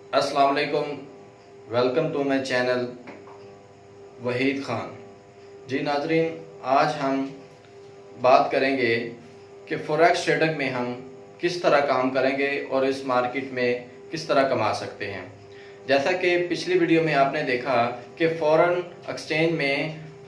अस्सलाम वालेकुम, welcome to my channel Waheed Khan. जी नाजरीन, आज हम बात करेंगे कि फॉरेक्स ट्रेडिंग में हम किस तरह काम करेंगे और इस मार्केट में किस तरह कमा सकते हैं। जैसा कि पिछली वीडियो में आपने देखा कि फॉरेन एक्सचेंज में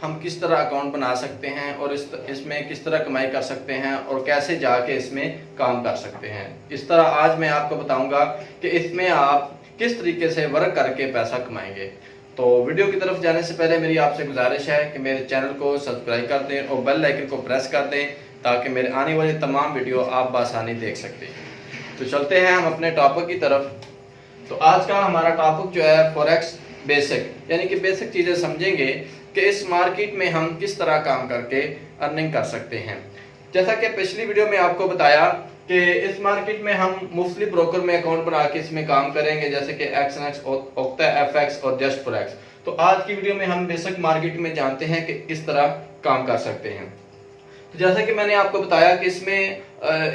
हम किस तरह अकाउंट बना सकते हैं और इसमें किस तरह कमाई कर सकते हैं और कैसे जाके इसमें काम कर सकते हैं। इस तरह आज मैं आपको बताऊंगा कि इसमें आप किस तरीके से वर्क करके पैसा कमाएंगे। तो वीडियो की तरफ जाने से पहले मेरी आपसे गुजारिश है कि मेरे चैनल को सब्सक्राइब कर दें और बेल आइकन को प्रेस कर दें ताकि मेरे आने वाले तमाम वीडियो आप बआसानी देख सकते हैं। तो चलते हैं हम अपने टॉपिक की तरफ। तो आज का हमारा टॉपिक जो है फॉरेक्स बेसिक, यानी कि बेसिक चीज़ें समझेंगे कि इस मार्केट में हम किस तरह काम करके अर्निंग कर सकते हैं। जैसा कि पिछली वीडियो में आपको बताया कि इस मार्केट में हम मुख्तलिफ ब्रोकर में अकाउंट बना के इसमें काम करेंगे, जैसे कि एक्सएनएक्स, ओक्टा एफएक्स और जस्ट फॉरेक्स। तो आज की वीडियो में हम बेसिक मार्केट में जानते हैं कि किस तरह काम कर सकते हैं। तो जैसा कि मैंने आपको बताया कि इसमें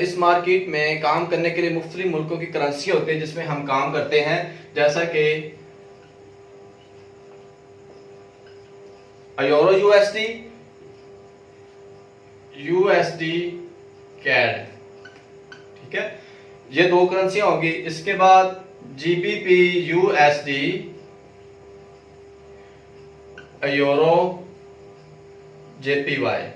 इस मार्केट में काम करने के लिए मुख्तलिफ मुल्कों की करेंसी होती है जिसमें हम काम करते हैं, जैसा कि यूरो यूएसडी, यूएसडी कैड, ठीक है, ये दो करेंसियां होगी। इसके बाद जीबीपी यूएसडी, यूरो जेपीवाई,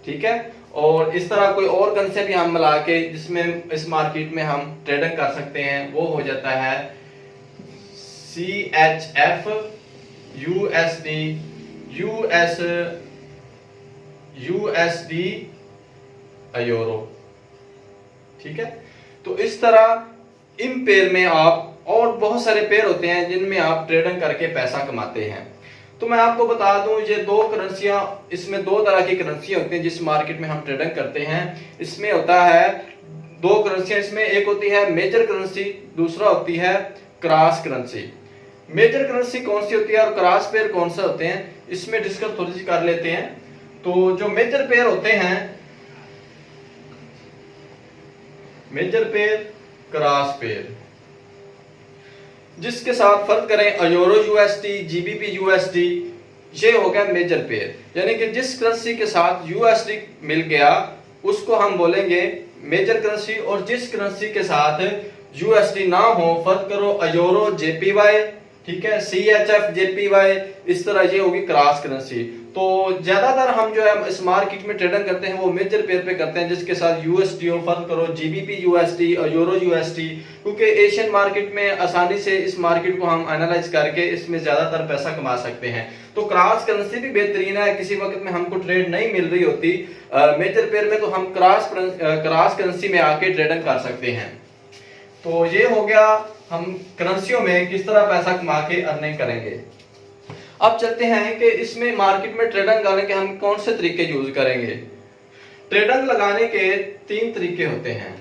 ठीक है। और इस तरह कोई और करेंसी भी हम मिला के जिसमें इस मार्केट में हम ट्रेडिंग कर सकते हैं, वो हो जाता है CHF यूएसडी, यूएसडी यूरो, ठीक है। तो इस तरह इन पेयर में आप, और बहुत सारे पेयर होते हैं जिनमें आप ट्रेडिंग करके पैसा कमाते हैं। तो मैं आपको बता दूं, ये दो करेंसियां, इसमें दो तरह की करेंसी होती हैं जिस मार्केट में हम ट्रेडिंग करते हैं। इसमें होता है दो करेंसियां, इसमें एक होती है मेजर करेंसी, दूसरा होती है क्रॉस करेंसी। मेजर करेंसी कौन सी होती है और क्रॉस पेयर कौन से होते हैं, इसमें डिस्कस थोड़ी सी कर लेते हैं। तो जो मेजर पेयर होते हैं, मेजर पेयर, क्रॉस पेयर, जिसके साथ फर्क करें यूरो यूएसडी, जीबीपी यूएसडी, ये हो गया मेजर पेयर। यानी कि जिस करेंसी के साथ यूएसडी मिल गया उसको हम बोलेंगे मेजर करेंसी, और जिस करेंसी के साथ यूएसडी ना हो, फर्क करो यूरो जेपीवाई, ठीक है, CHF जेपीवाई, इस तरह ये होगी क्रॉस करेंसी। तो ज्यादातर हम जो है इस मार्केट में ट्रेडिंग करते हैं वो मेजर पेयर पे करते हैं जिसके साथ यूएसडी हो, फर्क करो जीबीपी यूएसडी और यूरो यूएसडी, क्योंकि एशियन मार्केट में आसानी से इस मार्केट को हम एनालाइज करके इसमें ज्यादातर पैसा कमा सकते हैं। तो क्रॉस करेंसी भी बेहतरीन है, किसी वक्त में हमको ट्रेड नहीं मिल रही होती मेजर पेयर में, तो हम क्रॉस करेंसी में आके ट्रेडिंग कर सकते हैं। तो ये हो गया हम करेंसियों में किस तरह पैसा कमा के अर्निंग करेंगे। अब चलते हैं कि इसमें मार्केट में ट्रेडिंग लगाने के हम कौन से तरीके यूज करेंगे। ट्रेडिंग लगाने के तीन तरीके होते हैं,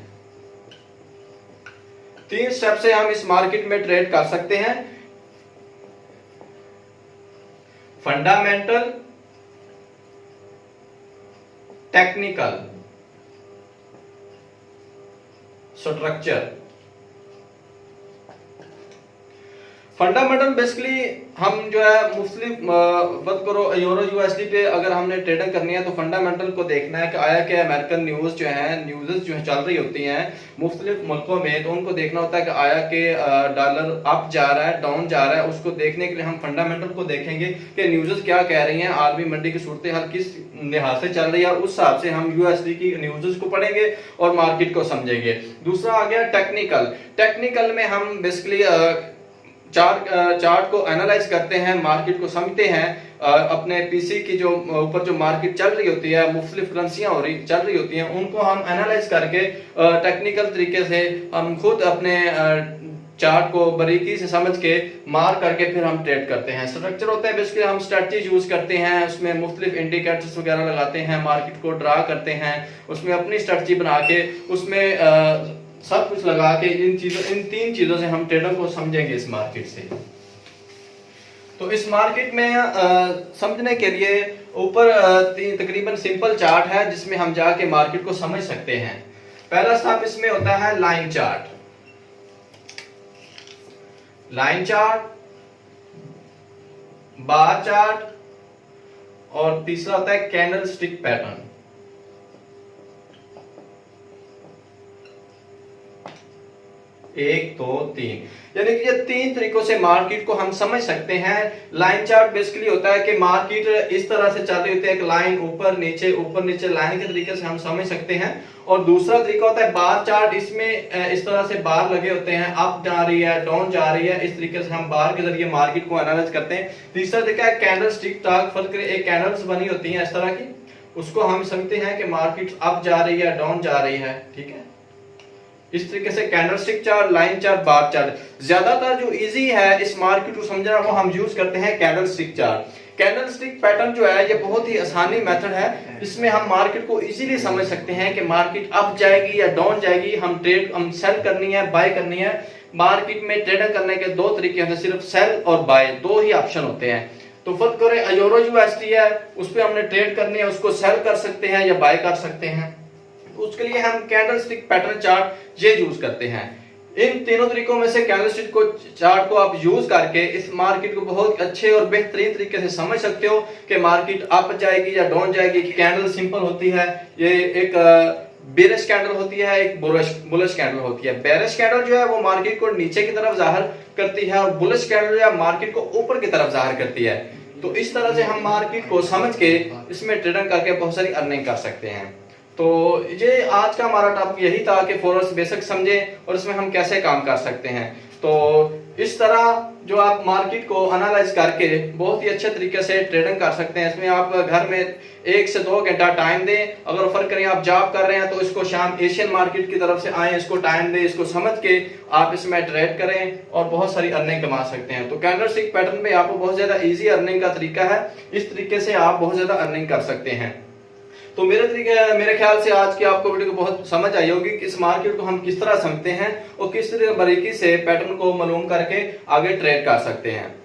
तीन स्टेप से हम इस मार्केट में ट्रेड कर सकते हैं। Fundamental, technical, structure. Fundamental basically हम जो है मुस्लिम बात करो यूरो यूएसडी पे अगर हमने ट्रेडिंग करनी है तो फंडामेंटल को देखना है कि आया कि अमेरिकन न्यूज़ जो है चल रही होती हैं मुख्तलिफ मुल्कों में, तो उनको देखना होता है कि आया कि डॉलर अप जा रहा है, डाउन जा रहा है। उसको देखने के लिए हम फंडामेंटल को देखेंगे कि न्यूज़ क्या कह रही हैं, आरबी मंडी की सूरत हाल किस लिहाज से चल रही है, उस हिसाब से हम यूएसडी की न्यूज़ को पढ़ेंगे और मार्केट को समझेंगे। दूसरा आ गया टेक्निकल। टेक्निकल में हम बेसिकली चार्ट को एनालाइज करते हैं, मार्केट को समझते हैं, अपने पीसी की जो ऊपर जो मार्केट चल रही होती है, मुख्तलिफ करेंसियां चल रही होती हैं, उनको हम एनालाइज करके टेक्निकल तरीके से हम खुद अपने चार्ट को बारीकी से समझ के मार करके फिर हम ट्रेड करते हैं। स्ट्रक्चर होता है बेसिकली हम स्ट्रेटजी यूज करते हैं, उसमें मुख्तलिफ इंडिकेटर्स वगैरह लगाते हैं, मार्केट को ड्रा करते हैं, उसमें अपनी स्ट्रेटजी बना के उसमें सब कुछ लगा के इन तीन चीजों से हम ट्रेडर को समझेंगे इस मार्केट से। तो इस मार्केट में समझने के लिए ऊपर तकरीबन सिंपल चार्ट है जिसमें हम जाके मार्केट को समझ सकते हैं। पहला स्टेप इसमें होता है line chart. Line chart, bar chart, और तीसरा होता है कैंडल स्टिक पैटर्न। एक, दो, तीन, यानी कि ये तीन तरीकों से मार्केट को हम समझ सकते हैं। लाइन चार्ट बेसिकली होता है कि मार्केट इस तरह से चल रही होती है, एक लाइन ऊपर नीचे लाइन के तरीके से हम समझ सकते हैं। और दूसरा तरीका होता है बार चार्ट, इसमें इस तरह से बार लगे होते हैं, अप जा रही है, डाउन जा रही है, इस तरीके से हम बार के जरिए मार्केट को एनालाइज करते हैं। तीसरा तरीका है कैंडल स्टिक चार्ट, फर्क एक कैंडल्स बनी होती हैं इस तरह की, उसको हम समझते हैं कि मार्केट अप जा रही है, डाउन जा रही है, ठीक है। इस तरीके से candlestick chart, line chart, bar chart. ज्यादातर जो इजी है इस मार्केट को समझना वो हम यूज करते हैं कैंडलस्टिक चार्ट। कैंडलस्टिक पैटर्न जो है ये बहुत ही आसानी मेथड है, इसमें हम मार्केट को इजीली समझ सकते हैं कि मार्केट अप जाएगी या डाउन जाएगी। हम सेल करनी है, बाय करनी है। मार्केट में ट्रेडिंग करने के दो तरीके होते हैं, सिर्फ सेल और बाय, दो ही ऑप्शन होते हैं। तो फर्क करें, यूरो यूएसडी है, उस पर हमने ट्रेड करनी है, उसको सेल कर सकते हैं या बाय कर सकते हैं। उसके लिए हम कैंडलस्टिक पैटर्न चार्ट ये यूज करते हैं। इन तीनों तरीकों में से कैंडलस्टिक को चार्ट को आप यूज करके इस मार्केट को बहुत अच्छे और बेहतरीन तरीके से समझ सकते हो कि मार्केट अप जाएगी या डाउन जाएगी। कैंडल सिंपल होती है, ये एक बेरिश कैंडल होती है, एक बुलिश कैंडल होती है। बेरिश कैंडल जो है वो मार्केट को नीचे की तरफ जाहिर करती है और बुलिश कैंडल जो है मार्केट को ऊपर की तरफ जाहिर करती है। तो इस तरह से हम मार्केट को समझ के इसमें ट्रेडिंग करके बहुत सारी अर्निंग कर सकते हैं। तो ये आज का हमारा टॉपिक यही था कि फॉरेक्स बेसिक समझें और इसमें हम कैसे काम कर सकते हैं। तो इस तरह जो आप मार्केट को एनालाइज करके बहुत ही अच्छे तरीके से ट्रेडिंग कर सकते हैं। इसमें आप घर में 1 से 2 घंटा टाइम दें। अगर फर्क करें आप जॉब कर रहे हैं तो इसको शाम एशियन मार्केट की तरफ से आए, इसको टाइम दें, इसको समझ के आप इसमें ट्रेड करें और बहुत सारी अर्निंग कमा सकते हैं। तो कैंडलस्टिक पैटर्न पे आपको बहुत ज्यादा इजी अर्निंग का तरीका है, इस तरीके से आप बहुत ज्यादा अर्निंग कर सकते हैं। तो मेरे ख्याल से आज की आपको वीडियो को बहुत समझ आई होगी कि इस मार्केट को हम किस तरह समझते हैं और किस तरह बारीकी से पैटर्न को मालूम करके आगे ट्रेड कर सकते हैं।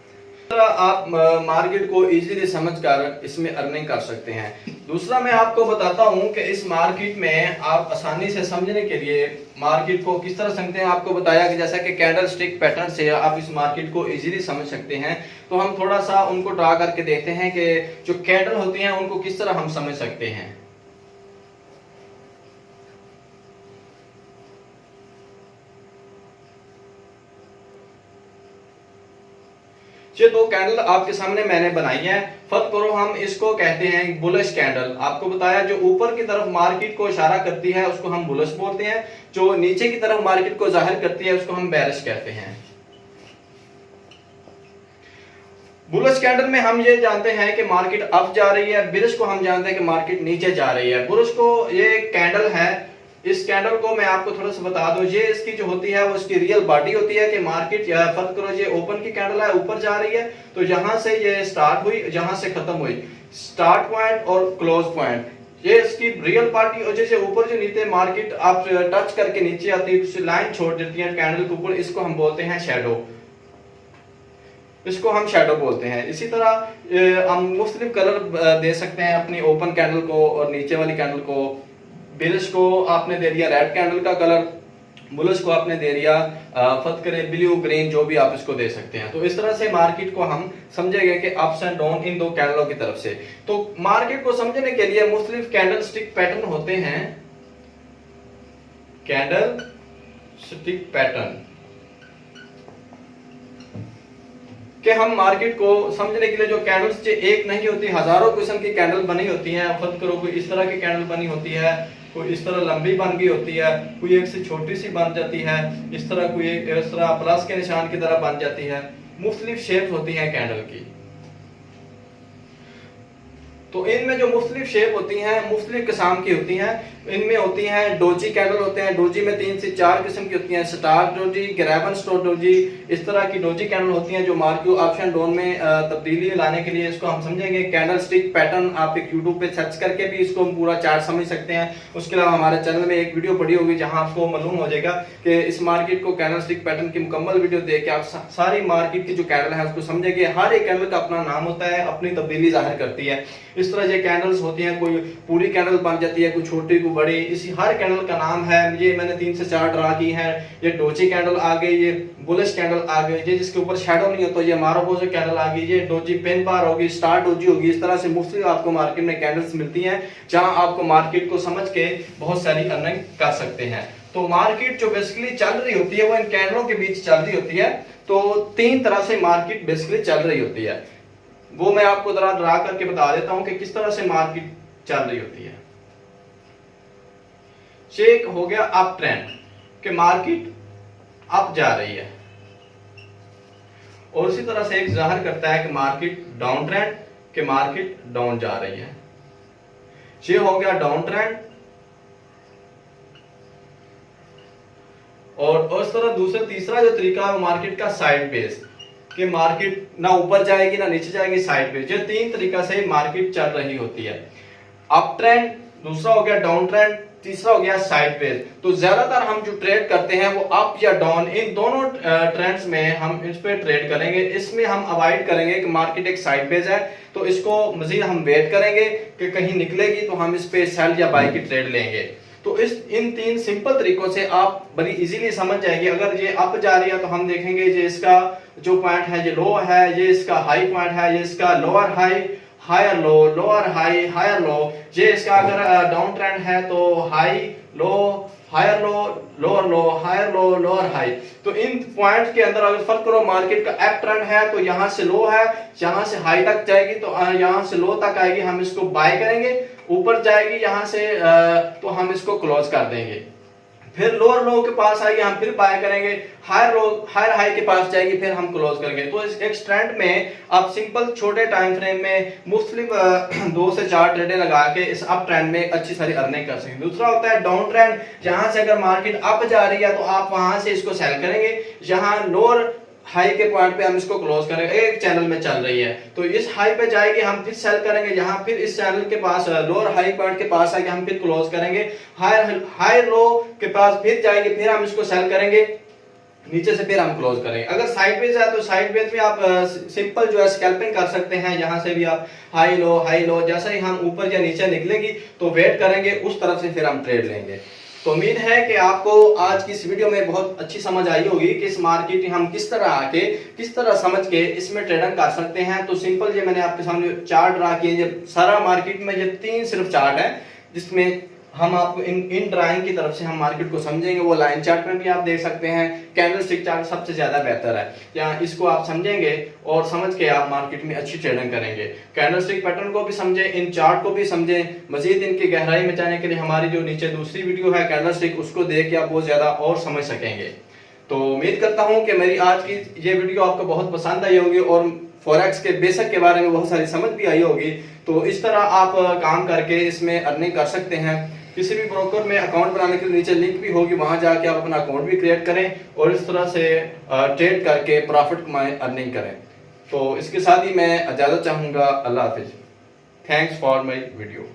आप मार्केट को इजीली समझकर इसमें अर्निंग कर सकते हैं। दूसरा मैं आपको बताता हूं कि इस मार्केट में आप आसानी से समझने के लिए मार्केट को किस तरह समझते हैं। आपको बताया कि जैसा कि कैंडल स्टिक पैटर्न से आप इस मार्केट को इजीली समझ सकते हैं। तो हम थोड़ा सा उनको ड्रा करके देखते हैं कि जो कैंडल होती हैं उनको किस तरह हम समझ सकते हैं। ये दो कैंडल आपके सामने मैंने बनाई है। फर्क करो, हम इसको कहते हैं बुलिश कैंडल। आपको बताया जो ऊपर की तरफ मार्केट को इशारा करती है उसको हम बुलिश बोलते हैं, जो नीचे की तरफ मार्केट को जाहिर करती है उसको हम बेरिश कहते हैं। बुलिश कैंडल में हम ये जानते हैं कि मार्केट अप जा रही है, बेरिश को हम जानते हैं कि मार्केट नीचे जा रही है। बुलिश को ये कैंडल है, इस कैंडल को मैं आपको थोड़ा सा बता दूं, ये इसकी जो होती है वो इसकी रियल बॉडी होती है कि मार्केट फर्क करो ये ओपन की कैंडल है, ऊपर जा रही है। तो यहां से ये स्टार्ट हुई, यहां से खत्म हुई, स्टार्ट पॉइंट और क्लोज पॉइंट, ये इसकी रियल पार्टी। और जैसे ऊपर जो नीचे मार्केट आप टच करके नीचे आती है, लाइन छोड़ देती है कैंडल के ऊपर, इसको हम बोलते हैं शैडो, इसको हम शैडो बोलते हैं। इसी तरह हम मुख्तलिफ कलर दे सकते हैं अपनी ओपन कैंडल को और नीचे वाली कैंडल को। बेरिश को आपने दे दिया रेड कैंडल का कलर, बुलिश को आपने दे दिया फर्क करें ब्लू ग्रीन, जो भी आप इसको दे सकते हैं। तो इस तरह से मार्केट को हम समझेंगे कि अप्स एंड डाउन इन दो कैंडलों की तरफ से। तो मार्केट को समझने के लिए मुख्तलिफ कैंडल स्टिक पैटर्न होते हैं, कैंडल स्टिक पैटर्न कि हम मार्केट को समझने के लिए जो कैंडल्स एक नहीं होती, हजारों किस्म की कैंडल बनी होती हैं। फर्क करो, कोई इस तरह की कैंडल बनी होती है, कोई इस तरह लंबी बन गई होती है, कोई एक से छोटी सी बन जाती है, इस तरह कोई इस तरह प्लस के निशान की तरह बन जाती है। मुख्तलिफ शेप्स होती हैं कैंडल की। तो इनमें जो मुख्तलिफ शेप होती हैं मुख्तलिफ किस्म की होती हैं। इनमें होती हैं डोजी कैंडल होते हैं, डोजी में 3 से 4 किस्म की होती हैं, star doji, graben store doji, इस तरह की डोजी कैंडल होती हैं जो मार्केट अप्स एंड डाउन में तब्दीली लाने के लिए इसको हम समझेंगे। कैंडल स्टिक पैटर्न आप एक यूट्यूब पे सर्च करके भी इसको पूरा चार्ट समझ सकते हैं। उसके अलावा हमारे चैनल में एक वीडियो पड़ी होगी जहां आपको मालूम हो जाएगा कि इस मार्केट को कैंडल स्टिक पैटर्न की मुकम्मल वीडियो देख के आप सारी मार्केट की जो कैंडल है उसको समझेंगे। हर एक कैंडल का अपना नाम होता है, अपनी तब्दीली जाहिर करती है। किस तरह ये कैंडल्स होती हैं, कोई पूरी कैंडल बन जाती है, कोई छोटी कोई बड़ी, इसी हर कैंडल का नाम है। ये मैंने 3 से 4 ड्रा की है। ये डोजी कैंडल आ गई, ये बुलिश कैंडल आ गई, ये जिसके ऊपर शेडो नहीं होता, ये मारोबोजो कैंडल आ गई, ये डोजी पेन बार होगी, स्टार डोजी होगी। इस तरह से मुख्तलिफ आपको मार्केट में कैंडल्स मिलती हैं, जहां आपको मार्केट को समझ के बहुत सारी अर्निंग कर सकते हैं। तो मार्केट जो बेसिकली चल रही होती है वो इन कैंडलों के बीच चल रही होती है। तो 3 तरह से मार्केट बेसिकली चल रही होती है, वो मैं आपको जरा ड्रा करके बता देता हूं कि किस तरह से मार्केट चल रही होती है। एक हो गया अप ट्रेंड कि मार्केट अप जा रही है, और उसी तरह से एक जाहिर करता है कि मार्केट डाउन ट्रेंड कि मार्केट डाउन जा रही है। ये हो गया डाउन ट्रेंड। और उस तरह दूसरा तीसरा जो तरीका है मार्केट का साइड बेस, कि मार्केट ना ऊपर जाएगी ना नीचे जाएगी, साइड बेस। ये 3 तरीका से मार्केट चल रही होती है। अप ट्रेंड, दूसरा हो गया डाउन ट्रेंड, तीसरा हो गया साइड बेस। तो ज्यादातर हम जो ट्रेड करते हैं वो अप या डाउन, इन दोनों ट्रेंड्स में हम इस पे ट्रेड करेंगे। इसमें हम अवॉइड करेंगे कि मार्केट एक साइड बेस है तो इसको मजीद हम वेट करेंगे कि कहीं निकलेगी तो हम इस पे सेल या बाय की ट्रेड लेंगे। तो इन 3 सिंपल तरीकों से आप बड़ी इजीली समझ जाएंगे। अगर ये अप जा रही है तो हम देखेंगे ये इसका जो पॉइंट है ये लो है, ये इसका हाई पॉइंट है, ये इसका lower high, higher low, lower high, higher low. ये इसका अगर डाउन ट्रेंड है तो high low, higher low, lower low, higher low, lower high. तो इन पॉइंट के अंदर अगर फर्क करो, मार्केट का अप ट्रेंड है तो यहाँ से लो है, यहाँ से हाई तक जाएगी तो यहाँ से लो तक आएगी, हम इसको बाय करेंगे। ऊपर जाएगी यहाँ से तो हम इसको क्लोज कर देंगे। फिर लोअर लो के पास आएगी, हम फिर बाय करेंगे। हायर लो, हायर हाई के पास जाएगी, फिर हम क्लोज करेंगे। तो इस एक ट्रेंड में आप सिंपल छोटे टाइम फ्रेम में मुख्तलिफ 2 से 4 ट्रेडें लगा के इस अप ट्रेंड में अच्छी सारी अर्निंग कर सकते हैं। दूसरा होता है डाउन ट्रेंड, जहां से अगर मार्केट अप जा रही है तो आप वहां से इसको सेल करेंगे। जहां लोअर हाई के पॉइंट पे हम इसको क्लोज करेंगे, एक चैनल में चल रही है तो इस हाई पे जाएगी, हम फिर सेल करेंगे। यहाँ फिर इस चैनल के पास लोअर हाई पॉइंट के पास आके हम फिर क्लोज करेंगे। हायर लो के पास फिर जाएगी, फिर हम इसको सेल करेंगे, नीचे से फिर हम क्लोज करेंगे। अगर साइड बेस है तो साइड बेस में आप सिंपल जो है स्कैल्पिंग कर सकते हैं। यहाँ से भी आप हाई लो, जैसे ही हम ऊपर या नीचे निकलेगी तो वेट करेंगे, उस तरफ से फिर हम ट्रेड लेंगे। तो उम्मीद है कि आपको आज की इस वीडियो में बहुत अच्छी समझ आई होगी कि इस मार्केट हम किस तरह आके किस तरह समझ के इसमें ट्रेडिंग कर सकते हैं। तो सिंपल ये मैंने आपके सामने चार्ट ड्रा किए, सारा मार्केट में ये 3 सिर्फ चार्ट है जिसमें हम आपको इन ड्राइंग की तरफ से हम मार्केट को समझेंगे। वो लाइन चार्ट में भी आप देख सकते हैं, कैंडलस्टिक चार्ट सबसे ज्यादा बेहतर है। यहाँ इसको आप समझेंगे और समझ के आप मार्केट में अच्छी ट्रेडिंग करेंगे। कैंडलस्टिक पैटर्न को भी समझें, इन चार्ट को भी समझें। मजीद इनकी गहराई में जाने के लिए हमारी जो नीचे दूसरी वीडियो है कैंडलस्टिक, उसको देख के आप बहुत ज्यादा और समझ सकेंगे। तो उम्मीद करता हूँ कि मेरी आज की ये वीडियो आपको बहुत पसंद आई होगी और फॉरेक्स के बेसिक के बारे में बहुत सारी समझ भी आई होगी। तो इस तरह आप काम करके इसमें अर्निंग कर सकते हैं। किसी भी ब्रोकर में अकाउंट बनाने के लिए नीचे लिंक भी होगी, वहां जाके आप अपना अकाउंट भी क्रिएट करें और इस तरह से ट्रेड करके प्रॉफिट कमाएं, अर्निंग करें। तो इसके साथ ही मैं इजाजत चाहूंगा। अल्लाह हाफिज। Thanks for my video.